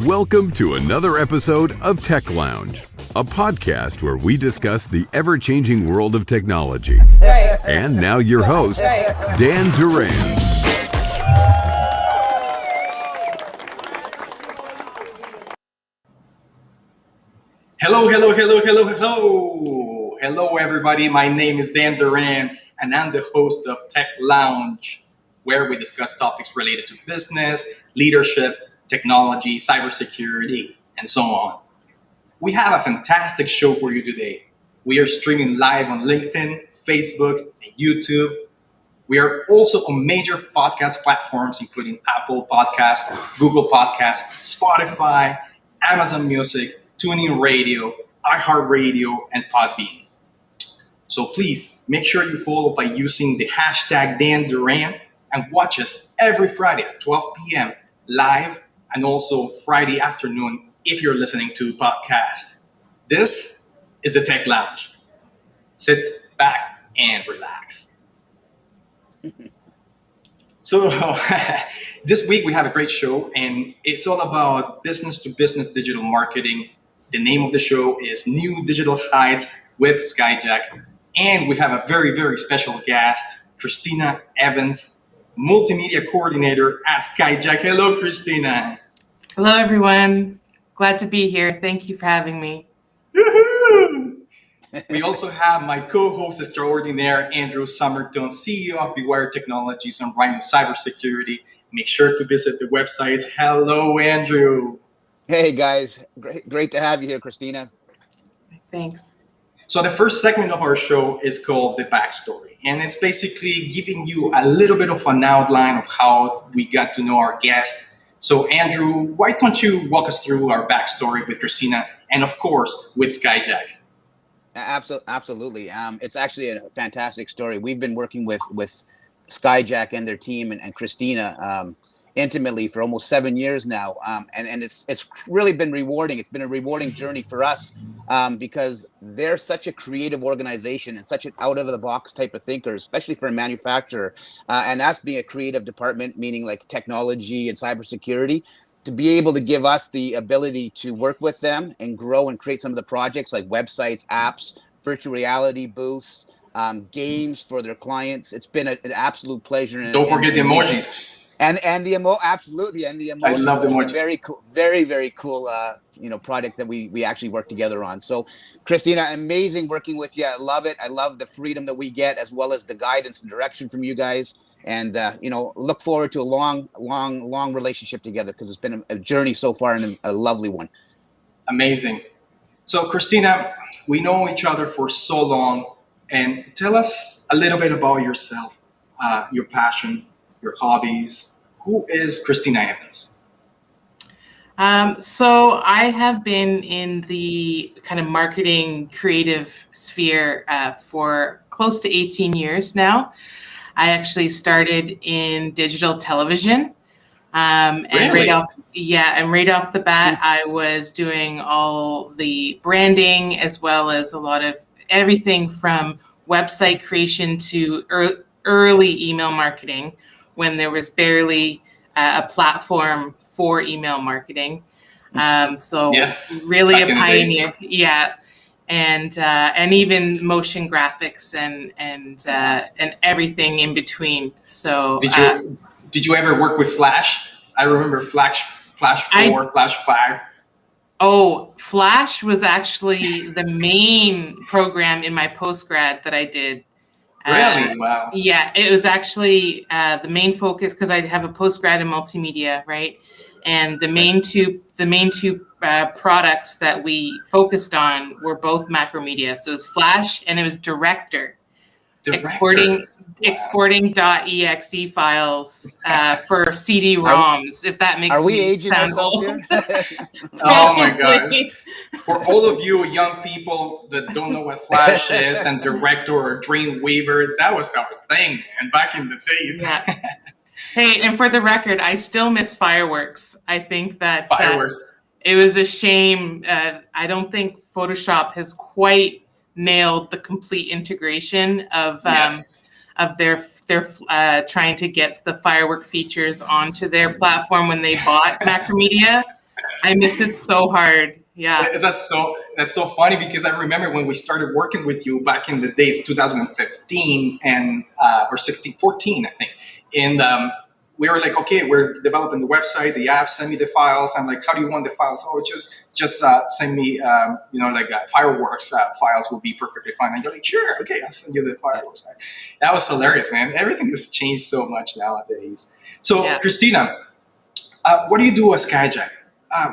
Welcome to another episode of Tech Lounge, a podcast where we discuss the ever-changing world of technology. Right. And now your host, Dan Duran. Hello, everybody. My name is Dan Duran, and I'm the host of Tech Lounge, where we discuss topics related to business, leadership, technology, cybersecurity, and so on. We have a fantastic show for you today. We are streaming live on LinkedIn, Facebook, and YouTube. We are also on major podcast platforms, including Apple Podcasts, Google Podcasts, Spotify, Amazon Music, TuneIn Radio, iHeartRadio, and Podbean. So please make sure you follow by using the hashtag Dan Duran and watch us every Friday at 12 p.m. live, and also Friday afternoon if you're listening to a podcast. This is the Tech Lounge. Sit back and relax. So this week we have a great show, and it's all about business-to-business digital marketing. The name of the show is New Digital Heights with Skyjack. And we have a very, very special guest, Christina Evans, Multimedia Coordinator at Skyjack. Hello, Christina. Hello, everyone. Glad to be here. Thank you for having me. We also have my co-host extraordinaire, Andrew Somerton, CEO of Bewire Technologies and Rhino Cybersecurity. Make sure to visit the websites. Hello, Andrew. Hey, guys. Great to have you here, Christina. Thanks. So the first segment of our show is called The Backstory. And it's basically giving you a little bit of an outline of how we got to know our guest. So, Andrew, why don't you walk us through our backstory with Christina and, of course, with Skyjack? Absolutely. It's actually a fantastic story. We've been working with Skyjack and their team and Christina intimately for almost 7 years now. And it's really been rewarding. It's been a rewarding journey for us because they're such a creative organization and such an out-of-the-box type of thinker, especially for a manufacturer. And us being a creative department, meaning like technology and cybersecurity, to be able to give us the ability to work with them and grow and create some of the projects like websites, apps, virtual reality booths, games for their clients. It's been an absolute pleasure. Don't forget the emojis. And the absolutely, and the emojis. I love the emojis. Very cool, very cool. Project that we actually work together on. So, Christina, amazing working with you. I love it. I love the freedom that we get, as well as the guidance and direction from you guys. And look forward to a long relationship together, because it's been a journey so far and a lovely one. Amazing. So, Christina, we know each other for so long, and tell us a little bit about yourself, your passion, your hobbies. Who is Christina Evans? So I have been in the kind of marketing creative sphere for close to 18 years now. I actually started in digital television. And really? right off the bat, I was doing all the branding, as well as a lot of everything from website creation to early email marketing, when there was barely a platform for email marketing. So yes, really a pioneer. Yeah. And even motion graphics and everything in between. So did you ever work with Flash? I remember Flash 4, Flash 5. Oh, Flash was actually the main program in my postgrad that I did. Really? Wow. Yeah, it was actually the main focus, because I have a postgrad in multimedia, right? And the main two products that we focused on were both Macromedia. So it was Flash and it was Director. Exporting .exe files for CD-ROMs, if that makes Are we me aging sound ourselves old. here? Oh my God. For all of you young people that don't know what Flash is and Director or Dreamweaver, that was our thing, man, back in the days. Yeah. Hey, and for the record, I still miss Fireworks. I think that it was a shame. I don't think Photoshop has quite nailed the complete integration of of their trying to get the firework features onto their platform when they bought Macromedia. I miss it so hard. Yeah. That's so funny, because I remember when we started working with you back in the days, 2015 and or 14, I think. And we were like, okay, we're developing the website, the app, send me the files. I'm like, how do you want the files? Oh, just send me, fireworks files will be perfectly fine. And you're like, sure, okay, I'll send you the fireworks. That was hilarious, man. Everything has changed so much nowadays. So, yeah. Christina, what do you do at Skyjack?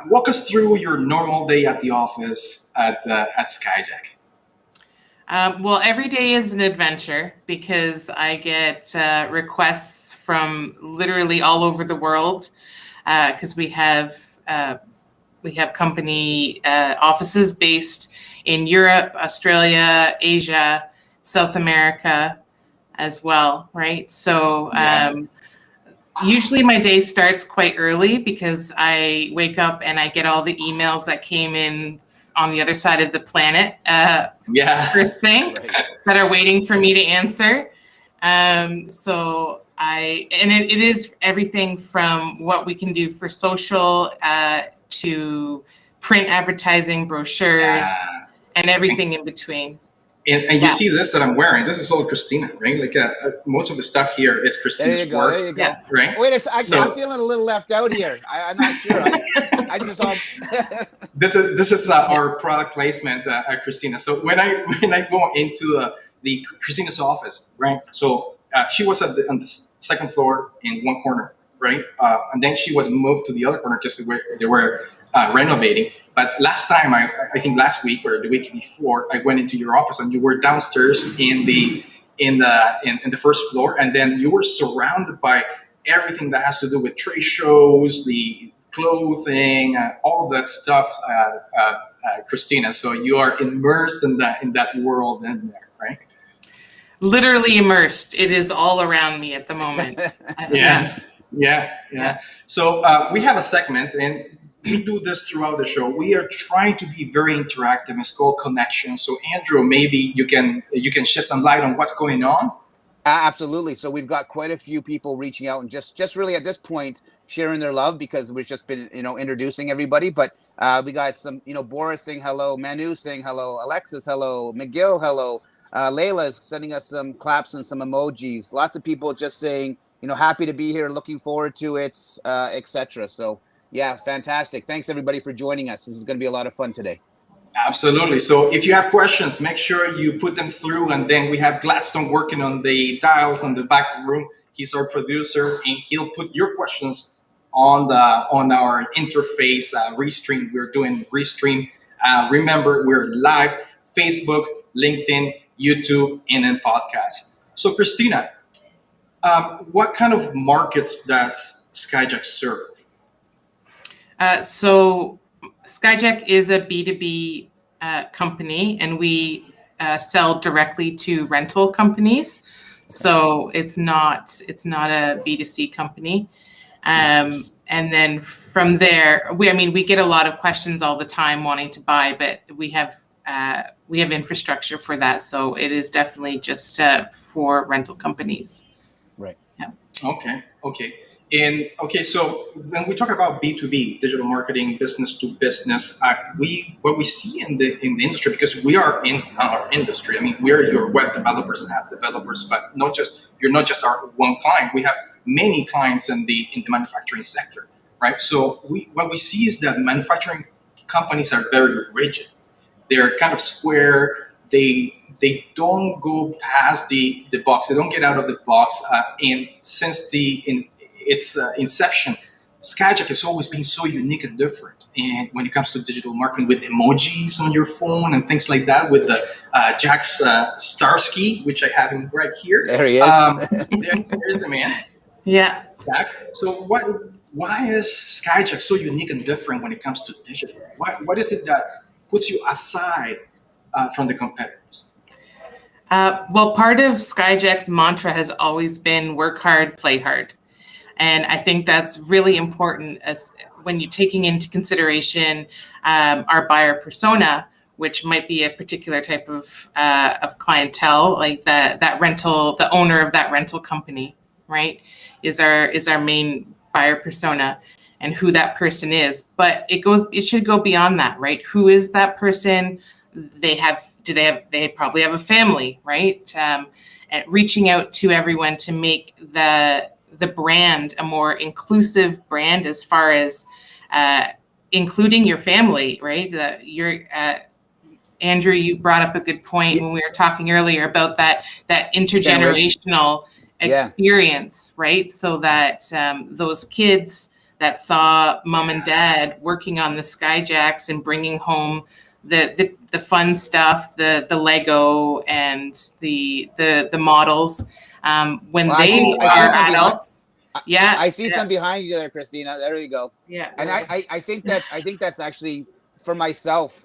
Walk us through your normal day at the office at Skyjack. Well, every day is an adventure, because I get requests from literally all over the world, because we have company offices based in Europe, Australia, Asia, South America as well, right? So usually my day starts quite early, because I wake up and I get all the emails that came in on the other side of the planet first thing that are waiting for me to answer. It is everything from what we can do for social to print advertising, brochures, and everything in between. And you see this that I'm wearing. This is all Christina, right? Like most of the stuff here is Christina's work. There you go. Yeah, right? Wait, I'm feeling a little left out here. I'm not sure. I just saw. This is our product placement, Christina. So when I go into the Christina's office, right? So she was on the second floor in one corner, right? And then she was moved to the other corner because they were renovating. But last time, I think last week or the week before, I went into your office and you were downstairs in the first floor, and then you were surrounded by everything that has to do with trade shows, the clothing, all of that stuff, Christina. So you are immersed in that world in there, right? Literally immersed. It is all around me at the moment. Yes. Yeah. So we have a segment, and we do this throughout the show. We are trying to be very interactive. It's called Connection. So Andrew, maybe you can shed some light on what's going on. Absolutely. So we've got quite a few people reaching out and just really at this point sharing their love, because we've just been introducing everybody. But we got some Boris saying hello, Manu saying hello, Alexis hello, McGill hello, Layla's sending us some claps and some emojis. Lots of people just saying happy to be here, looking forward to it, etc. So. Yeah, fantastic. Thanks, everybody, for joining us. This is going to be a lot of fun today. Absolutely. So if you have questions, make sure you put them through. And then we have Gladstone working on the dials in the back room. He's our producer, and he'll put your questions on our interface Restream. We're doing Restream. Remember, we're live, Facebook, LinkedIn, YouTube, and then podcast. So Christina, what kind of markets does Skyjack serve? So Skyjack is a B2b company, and we sell directly to rental companies. So it's not a B2C company. And then from there, we get a lot of questions all the time wanting to buy, but we have infrastructure for that. So it is definitely just for rental companies. Right. Yeah. Okay. And so when we talk about B2B, digital marketing, business to business, what we see in the industry, because we are in our industry. I mean, we're your web developers and app developers, but you're not just our one client. We have many clients in the manufacturing sector, right? So what we see is that manufacturing companies are very rigid. They're kind of square. They don't go past the box. They don't get out of the box. And since its inception, Skyjack has always been so unique and different. And when it comes to digital marketing, with emojis on your phone and things like that, with the Jack Starsky, which I have him right here. There he is. There's the man. Yeah. Jack. So why is Skyjack so unique and different when it comes to digital? What is it that puts you aside from the competitors? Well, part of Skyjack's mantra has always been work hard, play hard. And I think that's really important as when you're taking into consideration our buyer persona, which might be a particular type of clientele, like that rental, the owner of that rental company, right, is our main buyer persona, and who that person is. But it should go beyond that, right? Who is that person? They probably have a family, right? And reaching out to everyone to make the brand a more inclusive brand, as far as including your family, right? Andrew, you brought up a good point when we were talking earlier about that intergenerational experience, right? So that those kids that saw mom and dad working on the Skyjacks and bringing home the fun stuff, the Lego and the models, when they are adults. I see some behind you there, Christina. There you go. Yeah. And I think that's actually, for myself,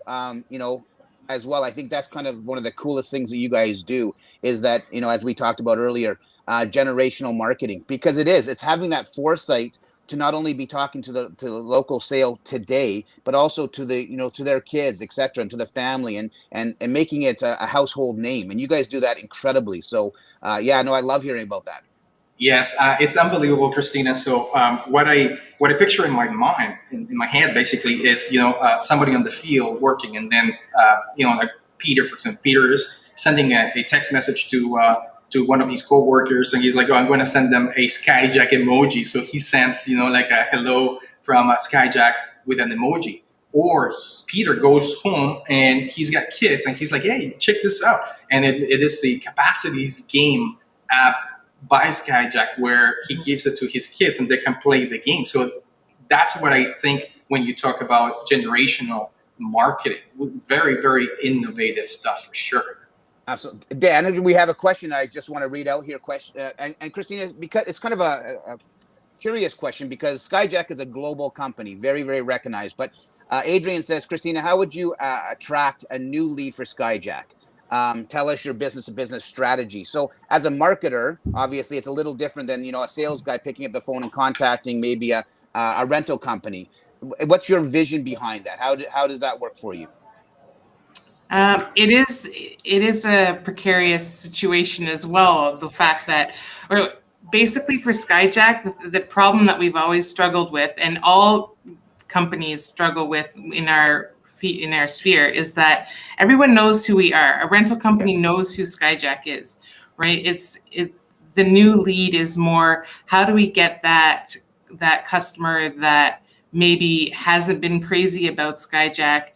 as well. I think that's kind of one of the coolest things that you guys do, is that, as we talked about earlier, generational marketing, because it's having that foresight to not only be talking to the local sale today, but also to to their kids, etc., and to the family, and making it a household name. And you guys do that incredibly. So I love hearing about that. Yes, it's unbelievable, Christina. So what I picture in my mind, in my head, basically is somebody on the field working, and then like Peter, for example, Peter is sending a text message to one of his coworkers, and he's like, "Oh, I'm going to send them a Skyjack emoji." So he sends like a hello from a Skyjack with an emoji. Or Peter goes home and he's got kids, and he's like, "Hey, check this out!" And it is the Capacities game app by Skyjack, where he gives it to his kids and they can play the game. So that's what I think when you talk about generational marketing. Very, very innovative stuff, for sure. Absolutely. Dan, we have a question I just want to read out here. And Christina, because it's kind of a curious question, because Skyjack is a global company, very, very recognized. But Adrian says, Christina, how would you attract a new lead for Skyjack? Tell us your business-to-business strategy. So as a marketer, obviously it's a little different than, a sales guy picking up the phone and contacting maybe a rental company. What's your vision behind that? How does that work for you? It is a precarious situation as well. The fact that, or basically for Skyjack, the problem that we've always struggled with, and all companies struggle with in our sphere, is that everyone knows who we are. A rental company knows who Skyjack is, right? The new lead is more, how do we get that customer that maybe hasn't been crazy about Skyjack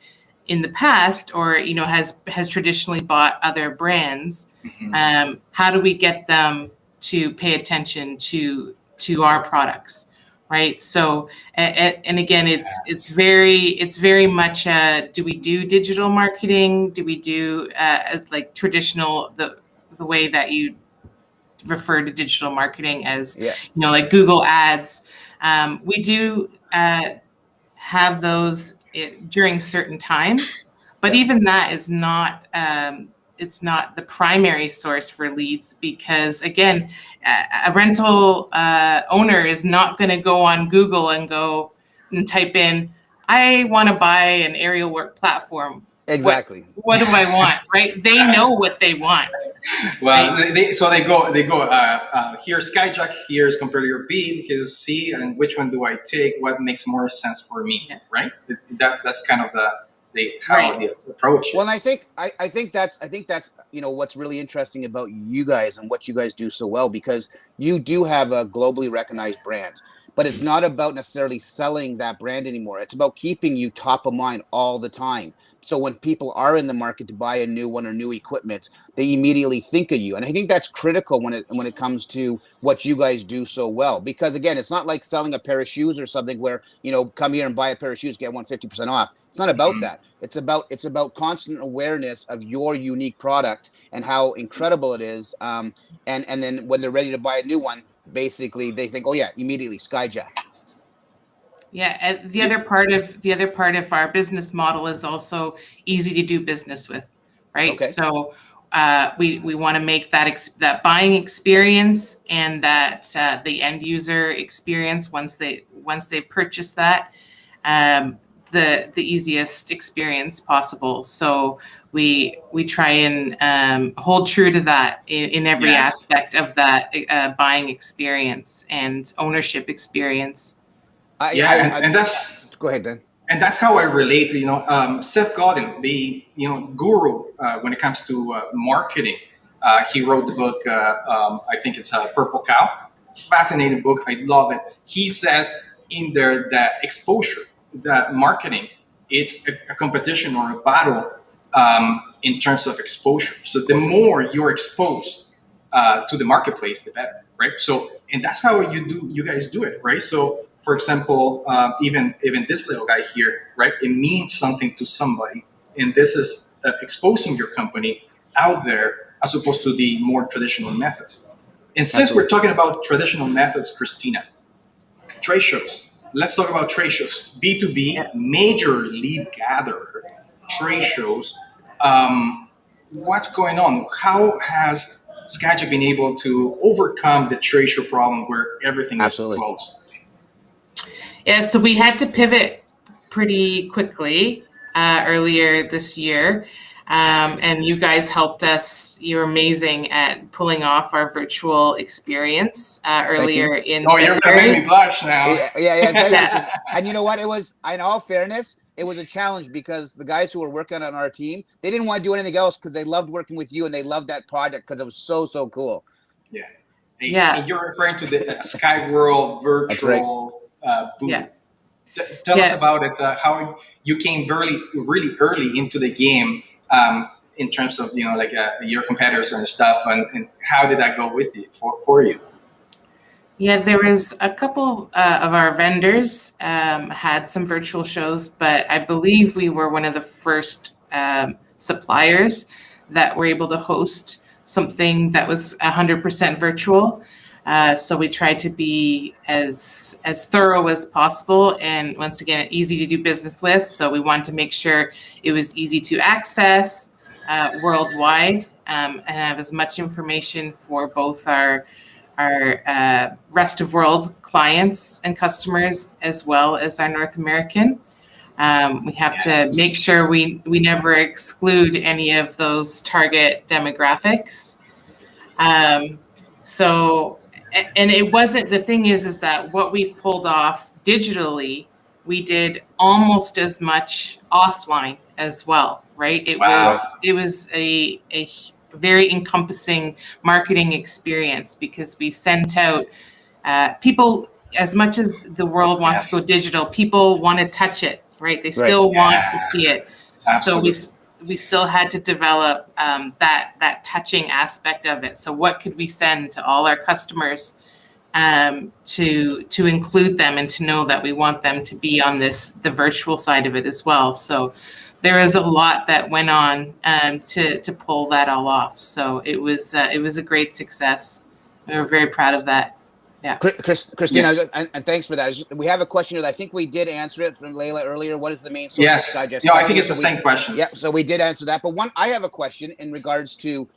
in the past, or has traditionally bought other brands. Mm-hmm. How do we get them to pay attention to our products, right? So and again, it's very much do we do digital marketing? Do we do like traditional, the way that you refer to digital marketing as like Google ads? We do have those during certain times, but even that is not it's not the primary source for leads, because again, a rental owner is not going to go on Google and go and type in, I want to buy an aerial work platform. Exactly. What do I want? Right? They know what they want. Well, right? they go. Here's Skyjack. Here's competitor B. Here's C. And which one do I take? What makes more sense for me? Yeah. Right. That's kind of the approach is. Well, and I think that's what's really interesting about you guys and what you guys do so well, because you do have a globally recognized brand. But it's not about necessarily selling that brand anymore. It's about keeping you top of mind all the time. So when people are in the market to buy a new one or new equipment, they immediately think of you. And I think that's critical when it comes to what you guys do so well. Because again, it's not like selling a pair of shoes or something where, come here and buy a pair of shoes, get 50% off. It's not about that. It's about constant awareness of your unique product and how incredible it is. And then when they're ready to buy a new one, basically they think, oh yeah, immediately Skyjack. Yeah, the other part of our business model is also easy to do business with, right? Okay. So we want to make that buying experience and that the end user experience once they purchase that, the easiest experience possible. So we try and hold true to that in every aspect of that buying experience and ownership experience. And that's go ahead, Dan. And that's how I relate to Seth Godin, the guru when it comes to marketing. He wrote the book. I think it's Purple Cow. Fascinating book. I love it. He says in there that exposure, that marketing, it's a competition or a battle in terms of exposure. So the more you're exposed to the marketplace, the better, right? So, and that's how you guys do it, right? So, for example, even this little guy here, right? It means something to somebody, and this is exposing your company out there as opposed to the more traditional methods. And since we're talking about traditional methods, Christina, trade shows. Let's talk about trade shows. B2b, major lead gatherer, trade shows. What's going on? How has Skyjack been able to overcome the trade show problem where everything is closed? Yeah, so we had to pivot pretty quickly earlier this year. And you guys helped us. You're amazing at pulling off our virtual experience earlier in February. You're going to make me blush now. Yeah. And you know what? It was, in all fairness, it was a challenge because the guys who were working on our team, they didn't want to do anything else because they loved working with you and they loved that project because it was so cool. Yeah. And you're referring to the Sky World virtual booth. Yeah. Tell us about it. How you came really early into the game. In terms of your competitors and stuff, and how did that go with you for you? Yeah, there was a couple of our vendors had some virtual shows, but I believe we were one of the first suppliers that were able to host something that was 100% virtual. So we tried to be as thorough as possible, and once again, easy to do business with. So we wanted to make sure it was easy to access worldwide, and have as much information for both our rest of world clients and customers as well as our North American. We have to make sure we never exclude any of those target demographics. And it wasn't, the thing is that what we pulled off digitally, we did almost as much offline as well, right? It was a very encompassing marketing experience because we sent out people, as much as the world wants to go digital, people want to touch it, right? They still want to see it. Absolutely. So we still had to develop that touching aspect of it. So what could we send to all our customers to include them and to know that we want them to be on the virtual side of it as well. So there is a lot that went on to pull that all off. So it was a great success. We were very proud of that. Yeah, Christina, and thanks for that. We have a question here that I think we did answer it from Layla earlier. What is the main source of Skyjacks? No, I think it's the same question. Yeah, so we did answer that. But I have a question in regards to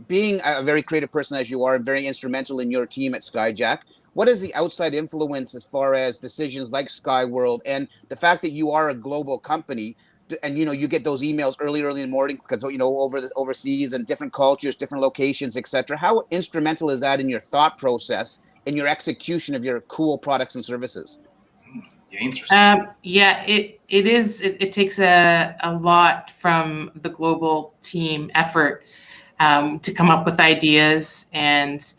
being a very creative person as you are and very instrumental in your team at Skyjack. What is the outside influence as far as decisions like Sky World and the fact that you are a global company? And you get those emails early in the morning because overseas and different cultures, different locations, etc. How instrumental is that in your thought process, in your execution of your cool products and services? Yeah, interesting. It is. It takes a lot from the global team effort to come up with ideas, and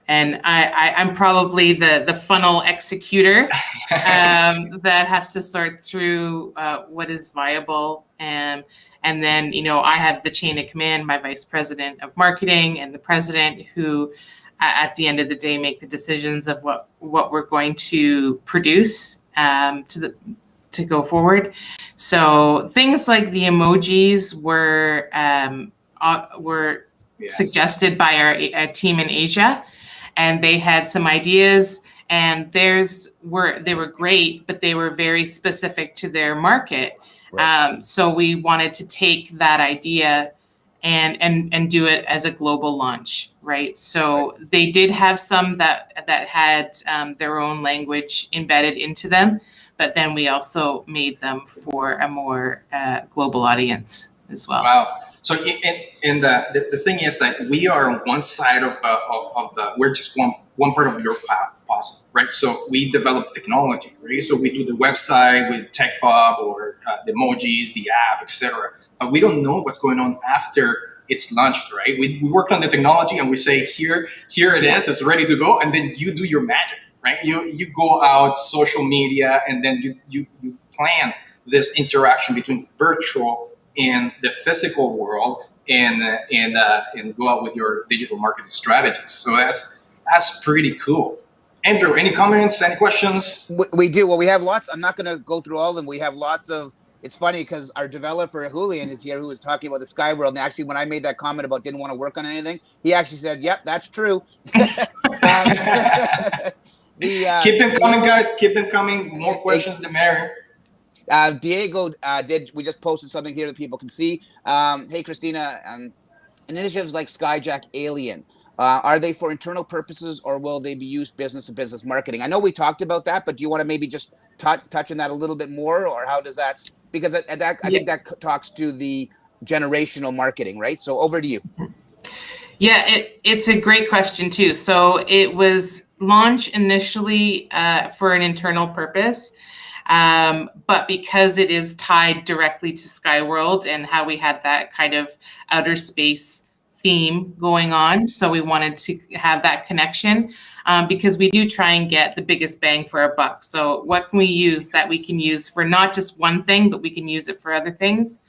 I'm probably the funnel executor that has to sort through what is viable. And then, I have the chain of command, my vice president of marketing and the president who at the end of the day make the decisions of what we're going to produce to go forward. So things like the emojis were suggested by our team in Asia. And they had some ideas, and they were great, but they were very specific to their market. Right. So we wanted to take that idea and do it as a global launch, right? So they did have some that had their own language embedded into them, but then we also made them for a more global audience as well. Wow. So in the thing is that we are on one side of the we're just one part of your puzzle, right? So we develop technology, right? So we do the website with TechPub or the emojis, the app, etc. But we don't know what's going on after it's launched, right? We work on the technology and we say here it is, it's ready to go, and then you do your magic, right? You go out social media and then you plan this interaction between the virtual and the physical world, and go out with your digital marketing strategies. So that's pretty cool. Andrew, any comments, any questions? We do. Well, we have lots. I'm not going to go through all of them. We have lots of. It's funny because our developer Julian is here, who was talking about the Sky World. And actually, when I made that comment about didn't want to work on anything, he actually said, "Yep, that's true." Keep them coming, guys. Keep them coming. More questions, the merrier. Diego we just posted something here that people can see. Hey, Christina, initiatives like Skyjack Alien, are they for internal purposes or will they be used business to business marketing? I know we talked about that, but do you want to maybe just touch on that a little bit more, or how does that, because I think that talks to the generational marketing, right? So over to you. Yeah, it's a great question too. So it was launched initially for an internal purpose. But because it is tied directly to Skyworld and how we had that kind of outer space theme going on, so we wanted to have that connection because we do try and get the biggest bang for our buck. So what can we use that we can use for not just one thing, but we can use it for other things?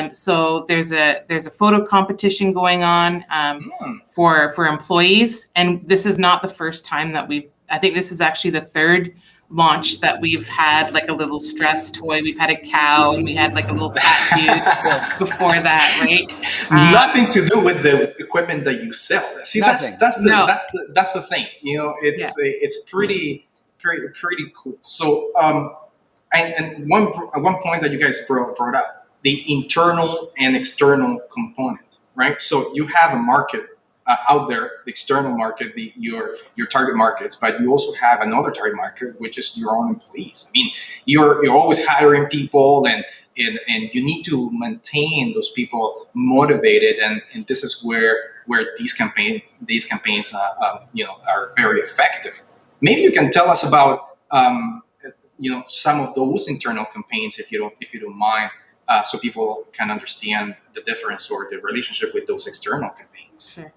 So there's a photo competition going on for employees, and this is not the first time that I think this is actually the third launch that we've had, like a little stress toy. We've had a cow and we had like a little fat dude before that, right? Nothing to do with the equipment that you sell. See, that's the thing. You know, it's pretty cool. So and one point that you guys brought up, the internal and external component, right? So you have a market out there, the external market, your target markets, but you also have another target market, which is your own employees. I mean, you're always hiring people, and you need to maintain those people motivated, and this is where these campaigns are very effective. Maybe you can tell us about some of those internal campaigns, if you don't mind, so people can understand the difference or the relationship with those external campaigns. Sure.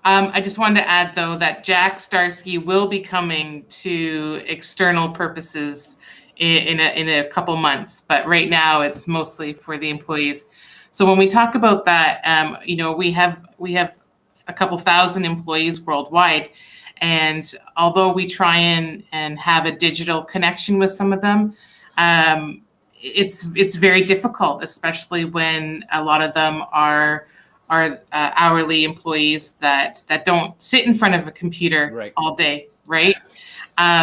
I just wanted to add, though, that Jack Starsky will be coming to external purposes in a couple months, but right now it's mostly for the employees. So when we talk about that, we have a couple thousand employees worldwide, and although we try and have a digital connection with some of them, it's very difficult, especially when a lot of them are hourly employees that don't sit in front of a computer all day, right?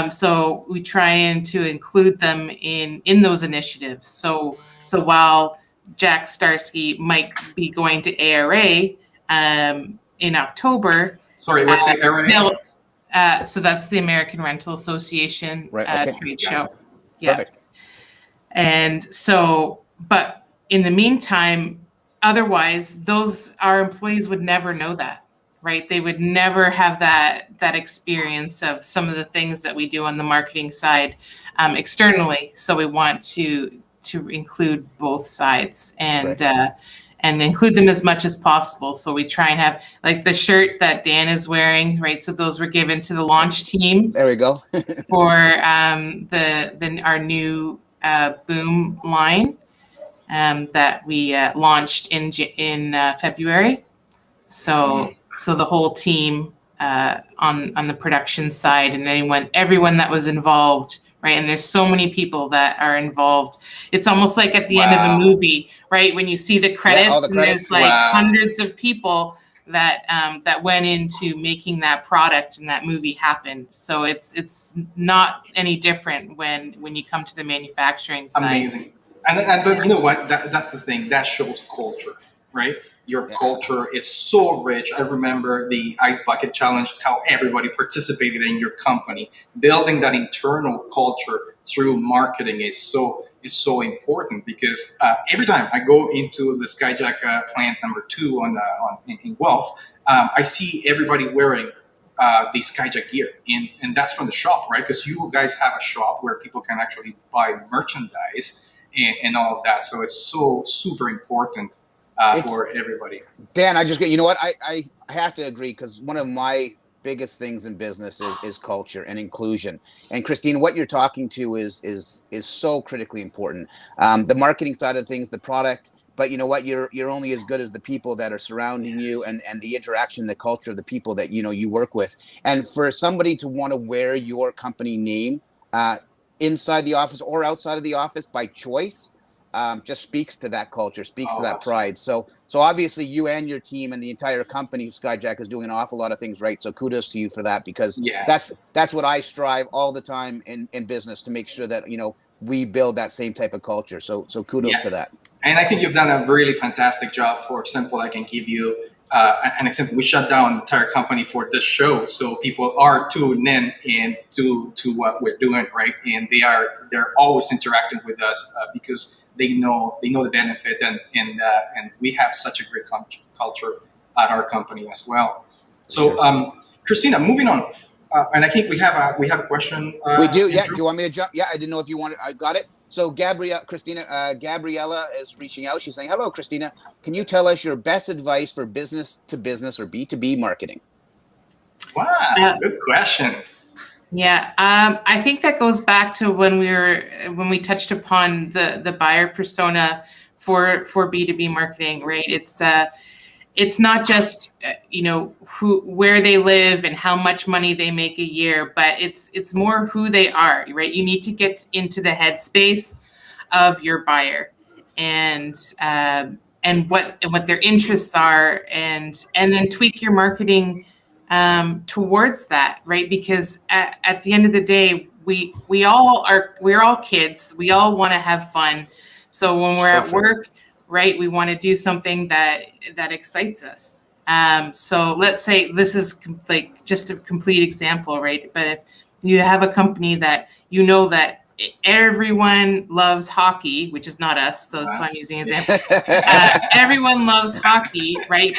So we try to include them in those initiatives. So while Jack Starsky might be going to ARA in October. Sorry, what's the ARA? So that's the American Rental Association trade show. Yeah. Perfect. And so, but in the meantime, otherwise, our employees would never know that, right? They would never have that experience of some of the things that we do on the marketing side externally. So we want to include both sides and include them as much as possible. So we try and have, like, the shirt that Dan is wearing, right? So those were given to the launch team. There we go. For our new boom line. That we launched in February. So the whole team on the production side and everyone that was involved, right? And there's so many people that are involved. It's almost like at the end of a movie, right? When you see the credits, all the credits. and there's hundreds of people that went into making that product and that movie happen. So it's not any different when you come to the manufacturing side. Amazing. And you know what? That's the thing. That shows culture, right? Your culture is so rich. I remember the Ice Bucket Challenge, how everybody participated in your company. Building that internal culture through marketing is so important, because every time I go into the Skyjack plant number 2 in Guelph, I see everybody wearing the Skyjack gear, and that's from the shop, right? Because you guys have a shop where people can actually buy merchandise and all of that. So it's so super important for everybody. Dan, I just get, you know what? I have to agree, because one of my biggest things in business is culture and inclusion. And Christine, what you're talking to is so critically important. The marketing side of things, the product, but you know what? You're only as good as the people that are surrounding you, and the interaction, the culture of the people that you work with. And for somebody to want to wear your company name inside the office or outside of the office by choice, just speaks to that culture, speaks to that pride. So obviously you and your team and the entire company, Skyjack, is doing an awful lot of things right. So kudos to you for that, because that's what I strive all the time in business, to make sure that, we build that same type of culture. So kudos to that. And I think you've done a really fantastic job. For example, I can give you an example. We shut down the entire company for this show, so people are tuned in to what we're doing, right? And they're always interacting with us because they know the benefit, and we have such a great culture at our company as well. So, Christina, moving on, and I think we have a question. We do, yeah. Andrew? Do you want me to jump? Yeah, I didn't know if you wanted. I got it. So Gabriella is reaching out. She's saying, "Hello, Christina. Can you tell us your best advice for business to business or B2B marketing?" Wow, good question. Yeah, I think that goes back to when we touched upon the buyer persona for B2B marketing, right? It's not just where they live and how much money they make a year, but it's more who they are, right? You need to get into the headspace of your buyer and what their interests are, and then tweak your marketing towards that, right? Because at the end of the day, we're all kids. We all want to have fun. So when we're at work, right, we want to do something that excites us. So let's say this is like just a complete example, right? But if you have a company that that everyone loves hockey, which is not us, so that's why I'm using an example. Everyone loves hockey, right?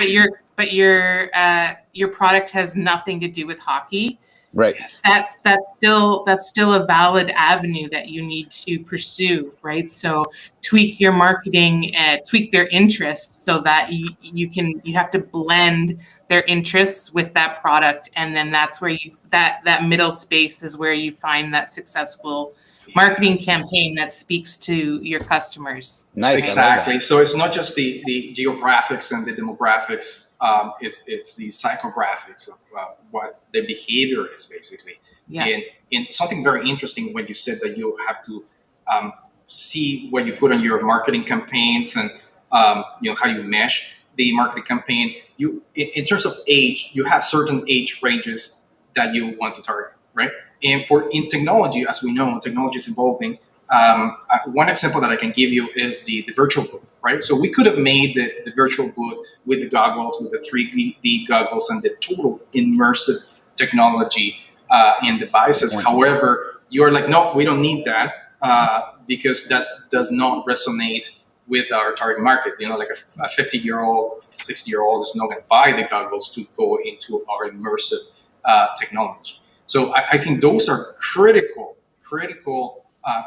But your product has nothing to do with hockey. Right. That's still a valid avenue that you need to pursue, right? So tweak your marketing, tweak their interests, so that you have to blend their interests with that product, and then that's where that middle space is where you find that successful marketing campaign that speaks to your customers. Nice. Exactly. So it's not just the geographics and the demographics. It's the psychographics of what the behavior is, basically. Yeah. And something very interesting when you said that you have to see what you put on your marketing campaigns, and how you mesh the marketing campaign. You, in terms of age, you have certain age ranges that you want to target, right? And in technology, as we know, technology is evolving. One example that I can give you is the virtual booth, right? So we could have made the virtual booth with the goggles, with the 3D goggles, and the total immersive technology and devices. However, you're like, no, we don't need that because that does not resonate with our target market. Like a 50-year-old, 60-year-old is not going to buy the goggles to go into our immersive technology. So I think those are critical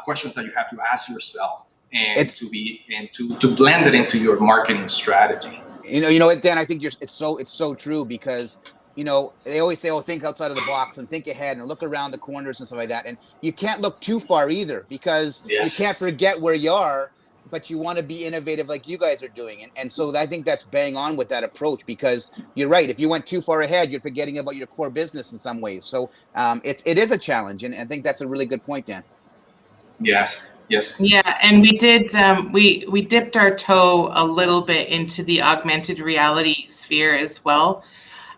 questions that you have to ask yourself, and to blend it into your marketing strategy. You know what, Dan? I think it's so true, because they always say, think outside of the box and think ahead and look around the corners and stuff like that. And you can't look too far either, because you can't forget where you are, but you want to be innovative like you guys are doing. And so I think that's bang on with that approach, because you're right. If you went too far ahead, you're forgetting about your core business in some ways. So it is a challenge. And I think that's a really good point, Dan. Yes. Yeah, and we did. We dipped our toe a little bit into the augmented reality sphere as well,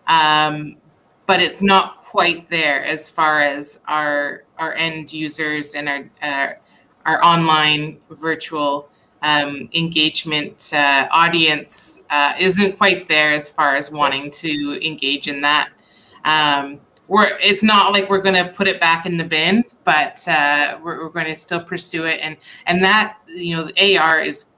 but it's not quite there as far as our end users and our online virtual engagement audience isn't quite there as far as wanting to engage in that. It's not like we're going to put it back in the bin, but we're going to still pursue it. And that, the AR is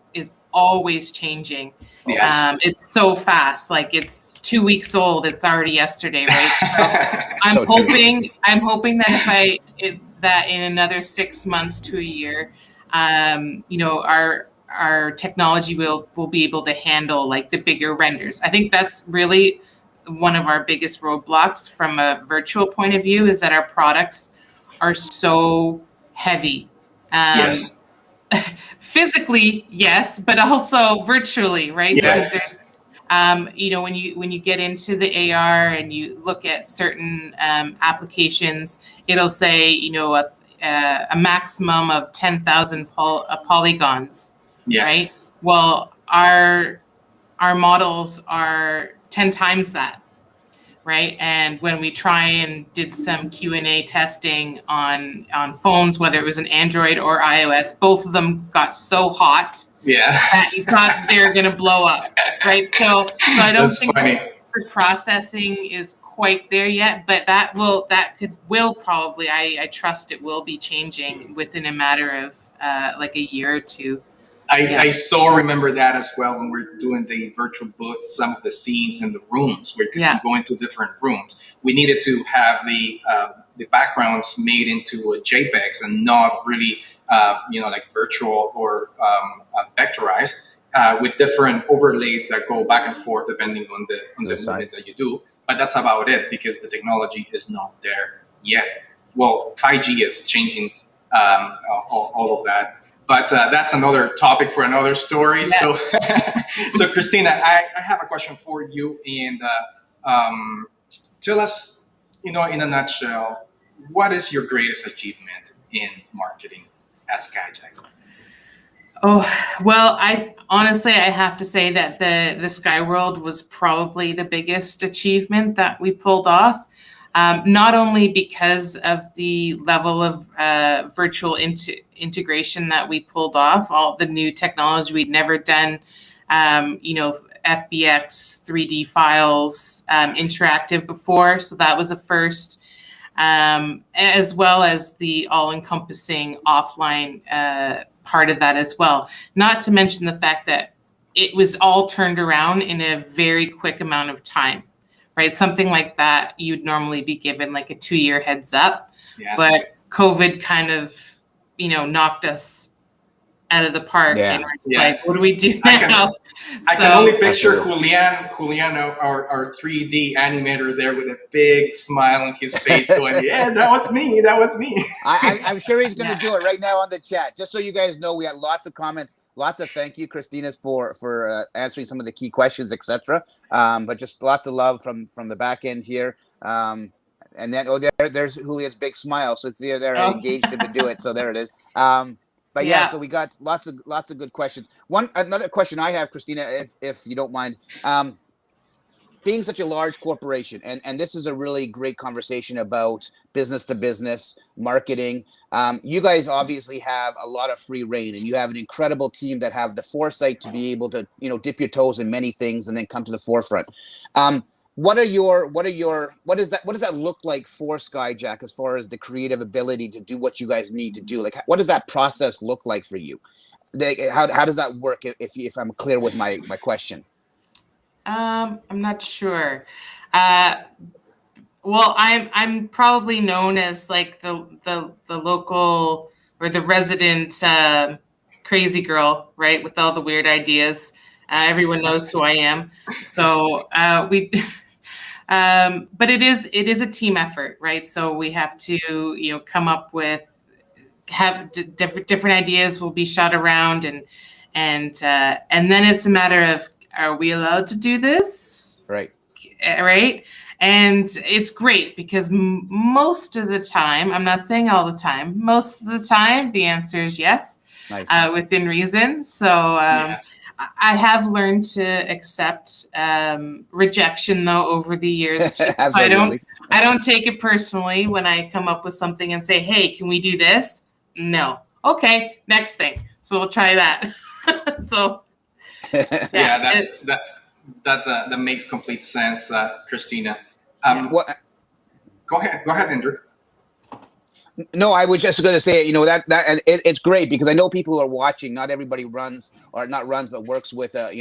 always changing. Yes. It's so fast. Like it's 2 weeks old. It's already yesterday, right? So I'm hoping that that in another 6 months to a year, our technology will be able to handle like the bigger renders. I think that's really one of our biggest roadblocks from a virtual point of view, is that our products are so heavy. Yes. Physically, yes, but also virtually, right? Yes. Because there's, when you get into the AR and you look at certain applications, it'll say, a maximum of 10,000 polygons, Yes. right? Well, our models are 10 times that, right? And when we try and did some Q&A testing on phones, whether it was an Android or iOS, both of them got so hot that you thought they're going to blow up, right? So I don't think the processing is quite there yet, but will probably, I trust it will be changing within a matter of like a year or two. I so remember that as well when we're doing the virtual booth, some of the scenes in the rooms, because you go into different rooms. We needed to have the backgrounds made into a JPEGs and not really, like virtual or vectorized, with different overlays that go back and forth depending on the movement that you do. But that's about it, because the technology is not there yet. Well, 5G is changing all of that. But that's another topic for another story. Yeah. So Christina, I have a question for you, and tell us, in a nutshell, what is your greatest achievement in marketing at Skyjack? Oh, well, I have to say that the Sky World was probably the biggest achievement that we pulled off. Not only because of the level of virtual integration that we pulled off, all the new technology we'd never done, FBX, 3D files, interactive before. So that was a first, as well as the all-encompassing offline part of that as well. Not to mention the fact that it was all turned around in a very quick amount of time. Right, something like that, you'd normally be given like a 2-year heads up, but COVID kind of, knocked us out of the park. And we're like, what do we do now? I can only picture Julian, our 3D animator there with a big smile on his face going, yeah, that was me. I'm sure he's going to do it right now on the chat. Just so you guys know, we had lots of comments, lots of thank you, Christina's, for answering some of the key questions, etc. But just lots of love from the back end here. And then, there's Julia's big smile. So it's they're engaged him to do it. So there it is. But so we got lots of good questions. Another question I have, Christina, if you don't mind, being such a large corporation, and this is a really great conversation about business to business marketing. You guys obviously have a lot of free reign, and you have an incredible team that have the foresight to be able to, dip your toes in many things and then come to the forefront. What does that look like for Skyjack as far as the creative ability to do what you guys need to do? Like, what does that process look like for you? How does that work? If I'm clear with my question. I'm not sure. Well, I'm probably known as like the local or the resident crazy girl, right? With all the weird ideas. Everyone knows who I am. So but it is a team effort, right? So we have to, come up with, have different ideas will be shot around, and then it's a matter of, are we allowed to do this? Right. Right. And it's great because most of the time, I'm not saying all the time, most of the time, the answer is yes. Nice. Within reason. So yes. I have learned to accept rejection, though, over the years too. So I don't take it personally when I come up with something and say, hey, can we do this? No. Okay, next thing. So we'll try that. So Yeah, that makes complete sense, Christina. What? Go ahead, Andrew. No, I was just going to say, that and it's great because I know people who are watching. Not everybody runs, or not runs, but works with a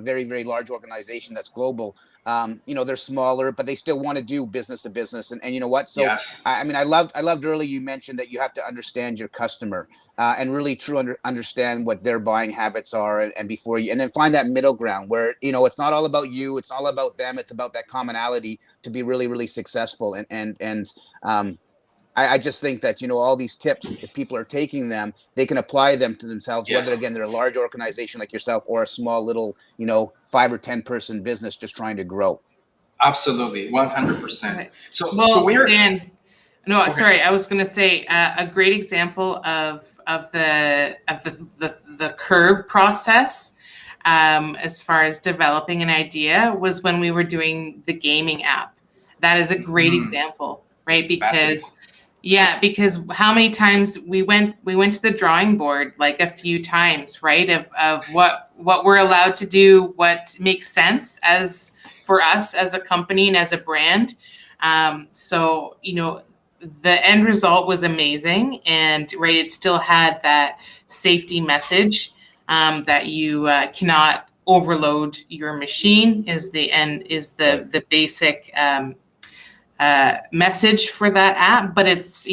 very, very large organization that's global. They're smaller, but they still want to do business to business. And you know what? So Yes. I loved earlier you mentioned that you have to understand your customer and really understand what their buying habits are, and before you, and then find that middle ground where it's not all about you, it's all about them, it's about that commonality to be really, really successful. I just think that, all these tips, if people are taking them, they can apply them to themselves, Yes. whether, again, they're a large organization like yourself or a small little, 5 or 10 person business just trying to grow. Absolutely, 100%. So, well, so we're Dan, no, Okay. sorry, I was going to say a great example of the curve process as far as developing an idea was when we were doing the gaming app. That is a great example, right? Because how many times we went to the drawing board, like a few times, right? Of what we're allowed to do, what makes sense as for us as a company and as a brand. So, the end result was amazing, and right, it still had that safety message that you cannot overload your machine is the basic message for that app, but it's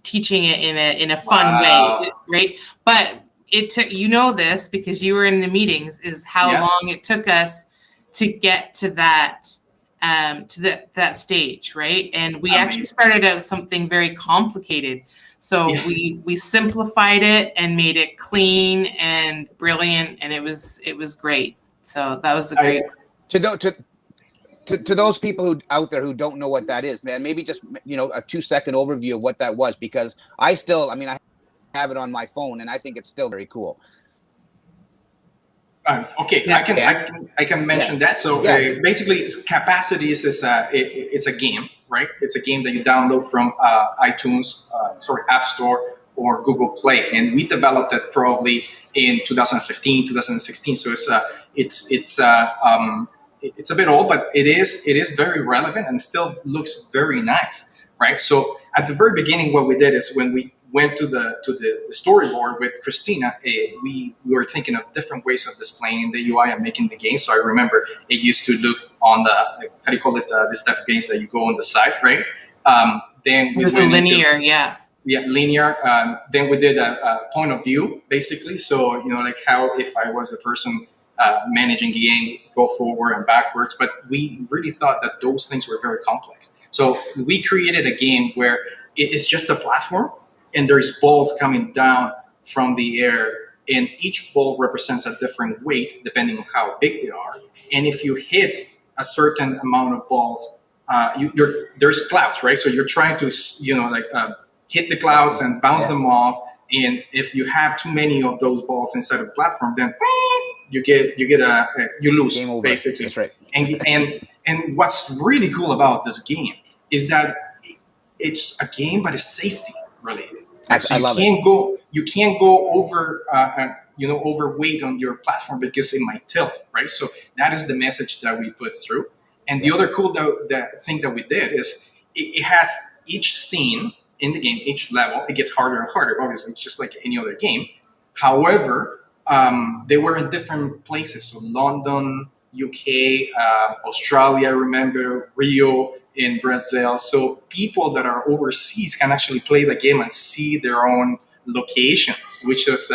teaching it in a fun way, right? But it took this because you were in the meetings, is how Yes. long it took us to get to that that stage, right? And we actually Amazing. started out something very complicated, so we simplified it and made it clean and brilliant, and it was great. So that was a great. To those people who out there who don't know what that is, man, maybe just a 2-second overview of what that was, because I have it on my phone and I think it's still very cool. Okay, I can mention that. So basically, Capacities is it's a game, right? It's a game that you download from iTunes, App Store or Google Play, and we developed it probably in 2015, 2016. So it's a bit old, but it is very relevant and still looks very nice, right? So at the very beginning, what we did is when we went to the storyboard with Christina, we were thinking of different ways of displaying the UI and making the game. So I remember it used to look on the, how do you call it, this type of games that you go on the side, right? Then we went linear, linear. Then we did a point of view, basically. So, like how if I was the person managing the game, go forward and backwards. But we really thought that those things were very complex. So we created a game where it's just a platform and there's balls coming down from the air, and each ball represents a different weight depending on how big they are. And if you hit a certain amount of balls, there's clouds, right? So you're trying to, hit the clouds and bounce them off. And if you have too many of those balls inside of the platform, then you lose, Game over. basically. That's right. And what's really cool about this game is that it's a game, but it's safety related. So you can't go over overweight on your platform because it might tilt, right? So that is the message that we put through. And the other cool the thing that we did is it has each scene in the game, each level, it gets harder and harder. Obviously, it's just like any other game. However, they were in different places. So London, UK, Australia, I remember, Rio, in Brazil. So people that are overseas can actually play the game and see their own locations, which is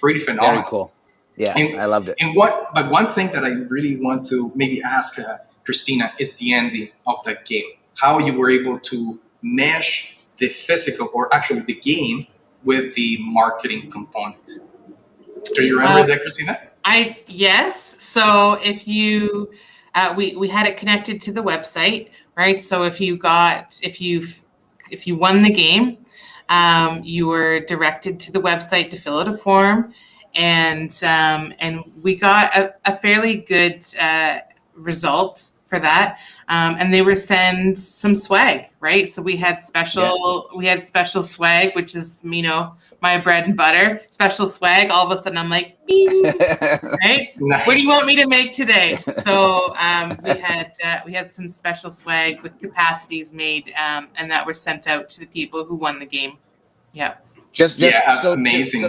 pretty phenomenal. Very cool. Yeah, I loved it. But one thing that I really want to maybe ask Christina is the ending of the game. How you were able to mesh the physical, or actually the game, with the marketing component. Do you remember that, Christina? Yes. So if you, we had it connected to the website, right? So if you won the game, you were directed to the website to fill out a form, and we got a fairly good result for that, and they were send some swag, right? So we had special swag, which is my bread and butter. Special swag. All of a sudden, I'm like, bing, right? Nice. What do you want me to make today? So we had some special swag with capacities made, and that were sent out to the people who won the game. Yeah. So amazing.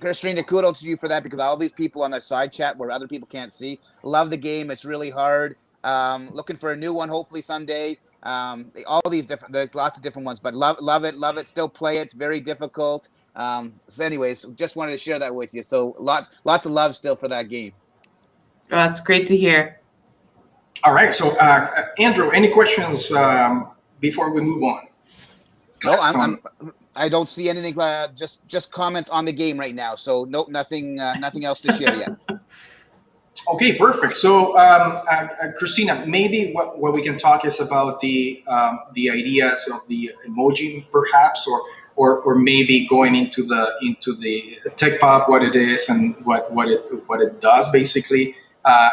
Christina, kudos to you for that, because all these people on that side chat where other people can't see love the game. It's really hard. Looking for a new one, hopefully someday. All these different, there's lots of different ones, but love it. Still play it. It's very difficult. So anyways, just wanted to share that with you. So lots of love still for that game. Well, that's great to hear. All right. So Andrew, any questions before we move on? I don't see anything. Just comments on the game right now. So nope, nothing else to share yet. Okay, perfect. So Christina, maybe what we can talk is about the ideas of the emoji, perhaps, or maybe going into the tech pop, what it is and what it does. Basically,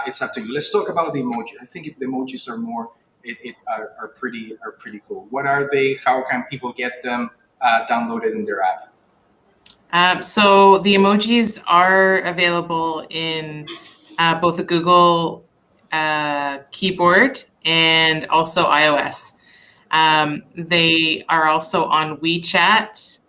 it's up to you. Let's talk about the emoji. I think the emojis are more are pretty cool. What are they? How can people get them downloaded in their app? So the emojis are available in both the Google keyboard and also iOS. They are also on WeChat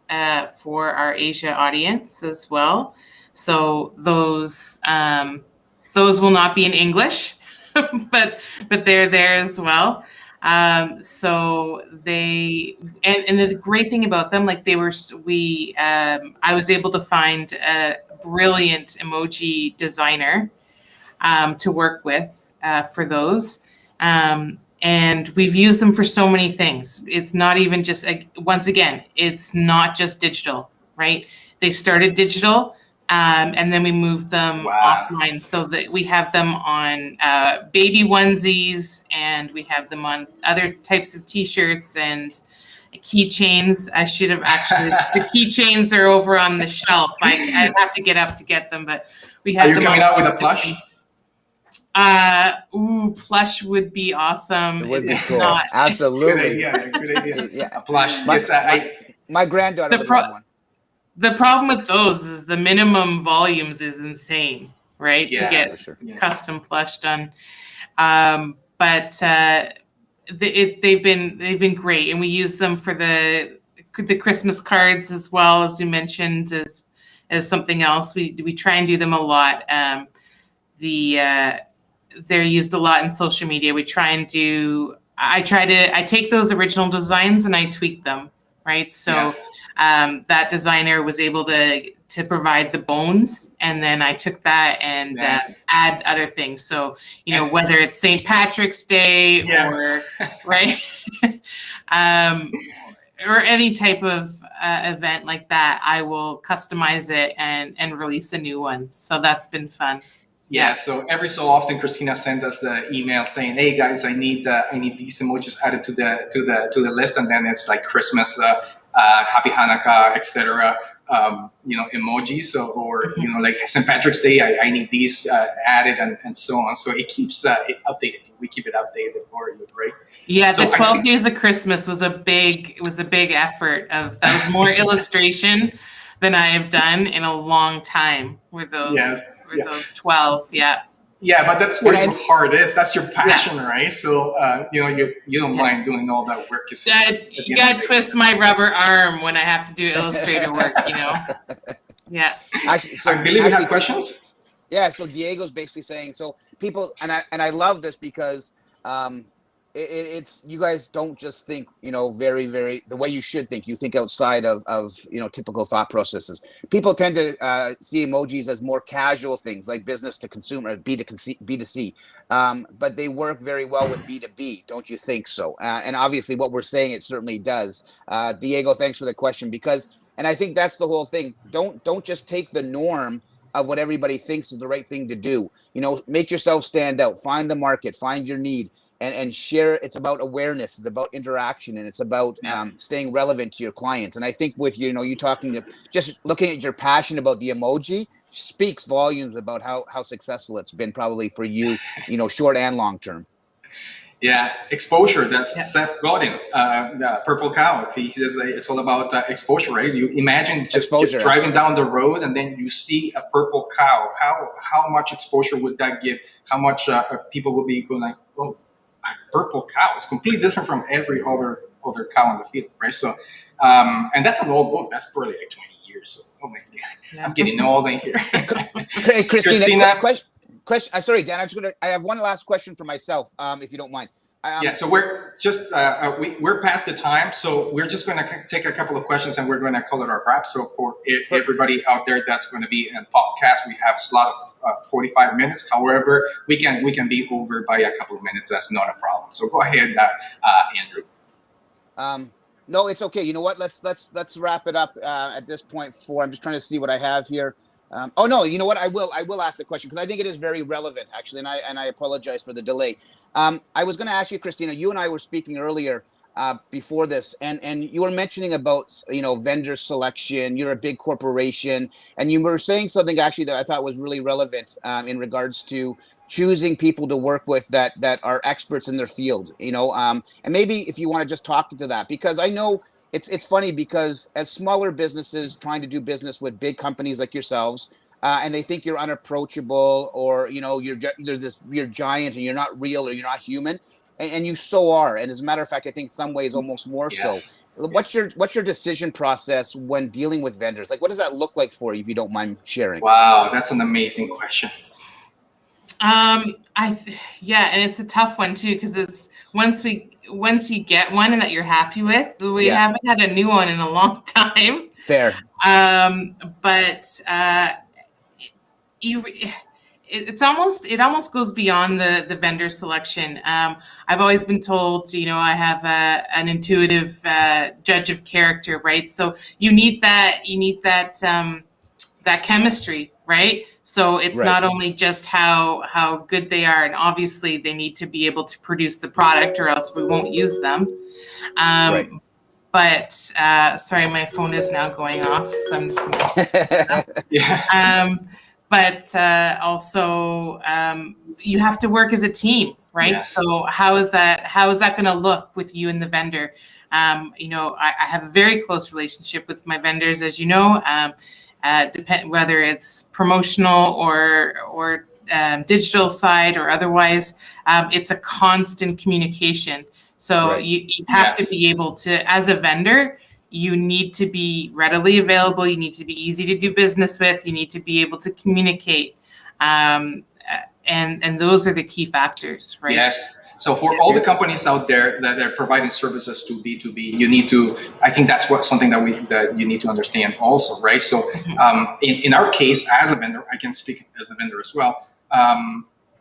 for our Asia audience as well. So those will not be in English, but they're there as well. So they, and the great thing about them, like I was able to find a brilliant emoji designer to work with for those. And we've used them for so many things. It's not even just, once again, it's not just digital, right? They started digital, and then we moved them offline, so that we have them on baby onesies, and we have them on other types of t-shirts and keychains. I should have actually, the keychains are over on the shelf. I'd have to get up to get them, but we have them. Are you coming out with a plush? Plush would be awesome. It would be cool. Absolutely. Good idea. Yeah. A plush. My granddaughter would love one. The problem with those is the minimum volumes is insane, right? Yes. To get custom plush done. But they've been great, and we use them for the Christmas cards as well, as we mentioned, as something else. We try and do them a lot. They're used a lot in social media. I take those original designs and I tweak them, right? So that designer was able to provide the bones, and then I took that and add other things. So, whether it's St. Patrick's Day or, right? Or any type of event like that, I will customize it and release a new one. So that's been fun. Yeah, so every so often, Christina sent us the email saying, "Hey guys, I need these emojis added to the list," and then it's like Christmas, Happy Hanukkah, etc. Emojis. So, or like St. Patrick's Day, I need these added, and so on. So it keeps it updated. We keep it updated for you, right? Yeah, so the 12 Days of Christmas was a big effort. That was more illustration than I have done in a long time with those. Those 12, yeah, but that's where your heart is. That's your passion, right? So you don't mind doing all that work. You gotta twist my rubber arm when I have to do illustrator work, Yeah. I believe we have questions. Yeah, so Diego's basically saying, so people, and I love this because it's you guys don't just think very, very the way you should think. You think outside of typical thought processes. People tend to see emojis as more casual things like business to consumer, B2C, but they work very well with B2B. Don't you think so? And obviously, what we're saying, it certainly does. Diego, thanks for the question, and I think that's the whole thing. Don't just take the norm of what everybody thinks is the right thing to do. Make yourself stand out. Find the market. Find your need. And share. It's about awareness. It's about interaction, and it's about staying relevant to your clients. And I think with you talking, just looking at your passion about the emoji speaks volumes about how successful it's been, probably for you, short and long term. Yeah, exposure. That's Yeah. Seth Godin, the Purple Cow. He says it's all about exposure, right? You imagine just Exposure. driving down the road and then you see a purple cow. How much exposure would that give? How much people would be going like, oh, a purple cow? It's completely different from every other cow in the field, right? So, and that's an old book. That's probably like 20 years. So, oh my God, Yeah. I'm getting old in here. Hey, Christina. Question. Sorry, Dan. I have one last question for myself, if you don't mind. Yeah, so we're just we're past the time, so we're just going to take a couple of questions and we're going to call it our wrap. So for everybody out there that's going to be in podcast, we have a slot of 45 minutes. However, we can be over by a couple of minutes. That's not a problem. So go ahead, Andrew. No, it's okay. You know what? Let's wrap it up at this point. I'm just trying to see what I have here. Oh no, you know what? I will ask the question because I think it is very relevant, actually, and I apologize for the delay. I was going to ask you, Christina. You and I were speaking earlier before this, and you were mentioning about vendor selection. You're a big corporation, and you were saying something actually that I thought was really relevant in regards to choosing people to work with that are experts in their field. And maybe if you want to just talk to that, because I know. It's funny because as smaller businesses trying to do business with big companies like yourselves, and they think you're unapproachable, or you're giant and you're not real or you're not human, and you so are. And as a matter of fact, I think in some ways almost more so. What's your decision process when dealing with vendors? Like, what does that look like for you, if you don't mind sharing? Wow, that's an amazing question. And it's a tough one too, because it's once you get one and that you're happy with, we haven't had a new one in a long time. Fair. But it almost goes beyond the vendor selection. I've always been told, I have an intuitive judge of character, right? So you need that chemistry, right? So it's not only just how good they are, and obviously they need to be able to produce the product, or else we won't use them. But sorry, my phone is now going off, so I'm just going to. But also, you have to work as a team, right? Yes. So how is that going to look with you and the vendor? I have a very close relationship with my vendors, as you know. Depend whether it's promotional or digital side or otherwise, it's a constant communication. So you have to be able to, as a vendor, you need to be readily available. You need to be easy to do business with. You need to be able to communicate, and those are the key factors, right? Yes. So for all the companies out there that are providing services to B2B, you need to, I think that's something that you need to understand also, right? So in our case, as a vendor, I can speak as a vendor as well.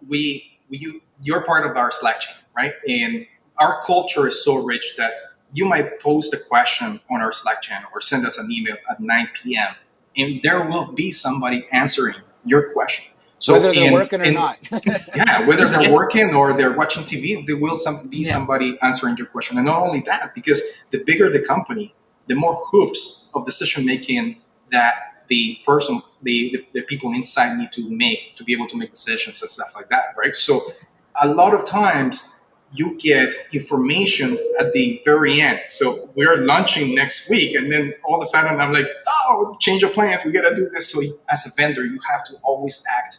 You're part of our Slack chain, right? And our culture is so rich that you might post a question on our Slack channel or send us an email at 9 p.m. and there will be somebody answering your question. So whether they're working or not. Whether they're working or they're watching TV, there will be somebody answering your question. And not only that, because the bigger the company, the more hoops of decision making that the people inside need to make to be able to make decisions and stuff like that, right? So a lot of times you get information at the very end. So we're launching next week, and then all of a sudden I'm like, oh, change of plans, we got to do this. So as a vendor, you have to always act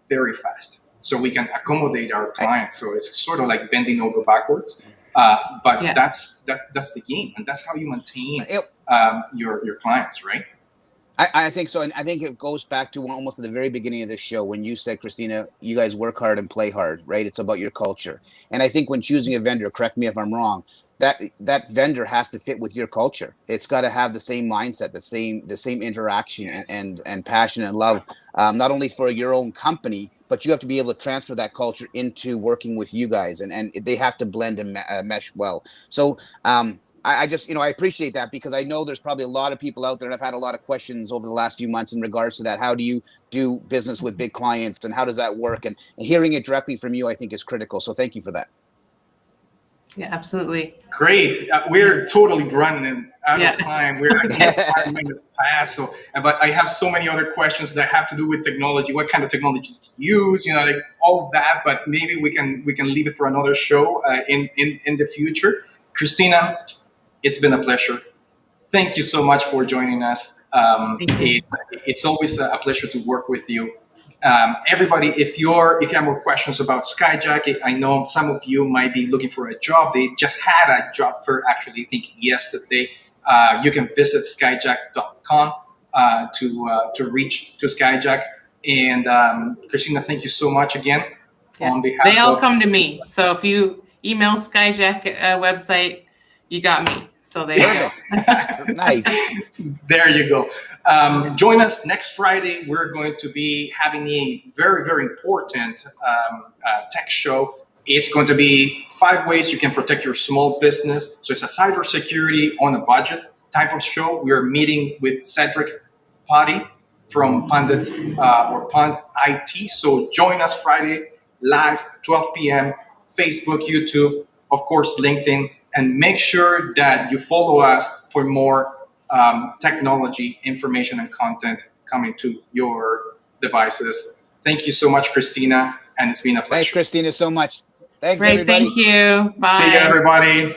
very fast so we can accommodate our clients. So it's sort of like bending over backwards, but that's the game, and that's how you maintain your clients, right? I think so, and I think it goes back to almost at the very beginning of this show when you said, Christina, you guys work hard and play hard, right? It's about your culture, and I think when choosing a vendor, correct me if I'm wrong, that vendor has to fit with your culture. It's got to have the same mindset, the same interaction and passion and love, not only for your own company, but you have to be able to transfer that culture into working with you guys, and they have to blend and mesh well. So I just, I appreciate that, because I know there's probably a lot of people out there, and I've had a lot of questions over the last few months in regards to that. How do you do business with big clients, and how does that work? And hearing it directly from you, I think, is critical. So thank you for that. Yeah, absolutely. Great. We're totally running out Yeah. of time. We're actually 5 minutes past. So, but I have so many other questions that have to do with technology. What kind of technologies do you use? Like all of that. But maybe we can leave it for another show in the future. Christina, it's been a pleasure. Thank you so much for joining us. Thank you. It's always a pleasure to work with you. Everybody, if you have more questions about Skyjack, I know some of you might be looking for a job. They just had a job fair, actually, I think yesterday. You can visit skyjack.com to reach to Skyjack. And Christina, thank you so much again. Yeah. On behalf They all of come to me. So if you email Skyjack website, you got me. So there you go. Nice. There you go. Join us next Friday. We're going to be having a very, very important tech show. It's going to be 5 ways you can protect your small business. So it's a cybersecurity on a budget type of show. We're meeting with Cedric Potty from Pundit or Pund IT. So join us Friday live, 12 p.m., Facebook, YouTube, of course, LinkedIn. And make sure that you follow us for more technology, information, and content coming to your devices. Thank you so much, Christina, and it's been a pleasure. Thanks, Christina, so much. Thanks, Great. everybody. Thank you. Bye. See you, everybody.